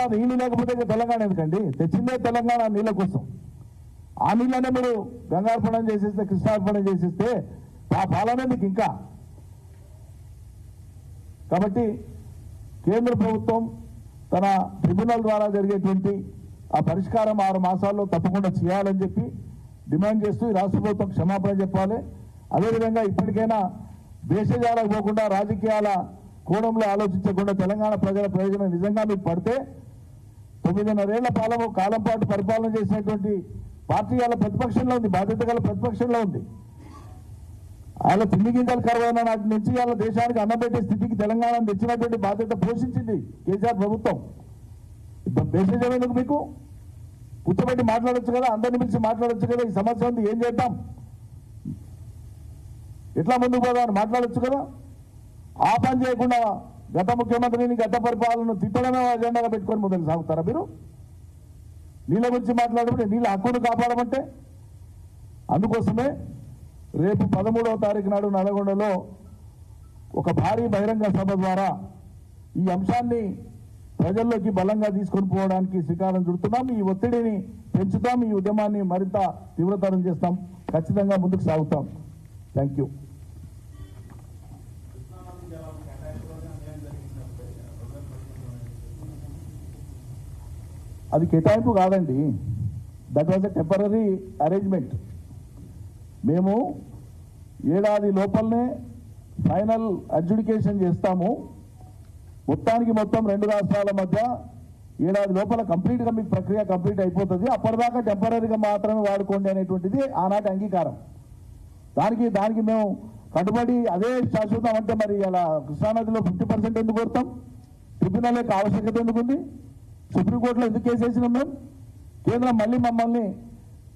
ఆ నీళ్లు లేకపోతే తెలంగాణ ఎందుకండి? తెచ్చిందే తెలంగాణ నీళ్ల కోసం. ఆ నీళ్ళనే మీరు గంగార్పణం చేసేస్తే, కృష్ణార్పణం చేసేస్తే ఆ పాలన మీకు ఇంకా. కాబట్టి కేంద్ర ప్రభుత్వం తన ట్రిబ్యునల్ ద్వారా జరిగేటువంటి ఆ పరిష్కారం 6 మాసాల్లో తప్పకుండా చేయాలని చెప్పి డిమాండ్ చేస్తూ ఈ రాష్ట్ర ప్రభుత్వం క్షమాపణ చెప్పాలి. అదేవిధంగా ఇప్పటికైనా దేశజాలకు పోకుండా రాజకీయాల కోణంలో ఆలోచించకుండా తెలంగాణ ప్రజల ప్రయోజనం నిజంగా మీకు పడితే 9.5 ఏళ్ల కాలం పాటు పరిపాలన చేసినటువంటి పార్టీ వాళ్ళ ప్రతిపక్షంలో ఉంది, బాధ్యత గల ప్రతిపక్షంలో ఉంది. ఆయన తిండి గింజలు కరువైన నాటి నుంచి వాళ్ళ దేశానికి అన్నం పెట్టే స్థితికి తెలంగాణను తెచ్చినటువంటి బాధ్యత పోషించింది కేసీఆర్ ప్రభుత్వం. మెసేజ్ ఎందుకు మీకు? కూర్చోబెట్టి మాట్లాడొచ్చు కదా, అందరిని పిలిచి మాట్లాడొచ్చు కదా. ఈ సమస్య ఉంది, ఏం చేద్దాం, ఎట్లా ముందుకు పోదామని మాట్లాడొచ్చు కదా. ఆ పని చేయకుండా గత ముఖ్యమంత్రిని, గత పరిపాలనను తిట్టడమే అజెండాగా పెట్టుకొని ముందుకు సాగుతారా మీరు? నీళ్ళ గురించి మాట్లాడమంటే, నీళ్ళ హక్కును కాపాడమంటే. అందుకోసమే రేపు 13వ తారీఖు నాడు నల్గొండలో ఒక భారీ బహిరంగ సభ ద్వారా ఈ అంశాన్ని ప్రజల్లోకి బలంగా తీసుకొని పోవడానికి శ్రీకారం చుడుతున్నాం. ఈ ఒత్తిడిని పెంచుతాం, ఈ ఉద్యమాన్ని మరింత తీవ్రతరం చేస్తాం, ఖచ్చితంగా ముందుకు సాగుతాం. Thank you. అది కేటాయింపు కాదండి, that was a temporary arrangement. మేము ఏడాది లోపలనే ఫైనల్ అడ్జుడికేషన్ చేస్తాము. మొత్తానికి మొత్తం 2 రాష్ట్రాల మధ్య ఏడాది లోపల కంప్లీట్గా మీకు ప్రక్రియ కంప్లీట్ అయిపోతుంది. అప్పటిదాకా టెంపరీగా మాత్రమే వాడుకోండి అనేటువంటిది ఆనాటి అంగీకారం. దానికి మేము కట్టుబడి అదే శాశ్వతం అంటే మరి అలా కృష్ణానదిలో 50% ఎందుకు కోరుతాం? ట్రిబ్యునల్ యొక్క ఆవశ్యకత ఎందుకుంది? సుప్రీంకోర్టులో ఎందుకు కేసు వేసినాం మేము? కేంద్రం మళ్ళీ మమ్మల్ని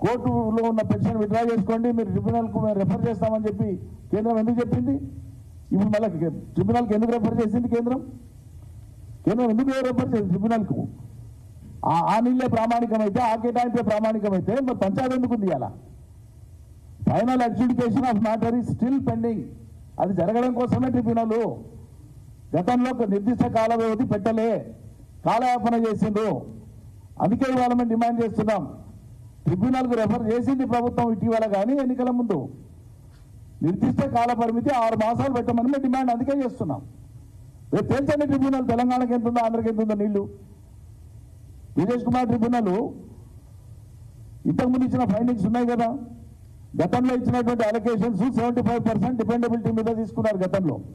కోర్టులో ఉన్న పెన్షన్ విత్డ్రా చేసుకోండి, మీరు ట్రిబ్యునల్కు మేము రెఫర్ చేస్తామని చెప్పి కేంద్రం ఎందుకు చెప్పింది? ఇప్పుడు మళ్ళీ ట్రిబ్యునల్కి ఎందుకు రెఫర్ చేసింది కేంద్రం? ఎందుకు రెఫర్ చేసింది ట్రిబ్యునల్కు? ఆ నీళ్ళే ప్రామాణికమైతే, ఆ కేటాయింపే ప్రామాణికమైతే మరి పంచాయతీ ఎందుకు ఉంది? అలా final adjudication of matter is still pending. అది జరగడం కోసమే ట్రిబ్యునల్. గతంలో నిర్దిష్ట కాల వ్యవధి పెట్టలే, కాలయాపన చేసిండ్రు. అందుకే ఇవాళ మేము డిమాండ్ చేస్తున్నాం. ట్రిబ్యునల్కు రెఫర్ చేసింది ప్రభుత్వం ఇటీవల, కానీ ఎన్నికల ముందు నిర్దిష్ట కాల పరిమితి 6 మాసాలు పెట్టమని మేము డిమాండ్ అందుకే చేస్తున్నాం. రేపు తేల్చండి ట్రిబ్యునల్ తెలంగాణకి ఎంత ఉందో, ఆంధ్రకి ఎంత ఉందో నీళ్లు. విజేష్ కుమార్ ట్రిబ్యునల్ ఇంతకుముందు ఇచ్చిన ఫైండింగ్స్ ఉన్నాయి కదా. గతంలో ఇచ్చినటువంటి అలొకేషన్స్ 75% డిపెండబిలిటీ మీద తీసుకున్నారు గతంలో.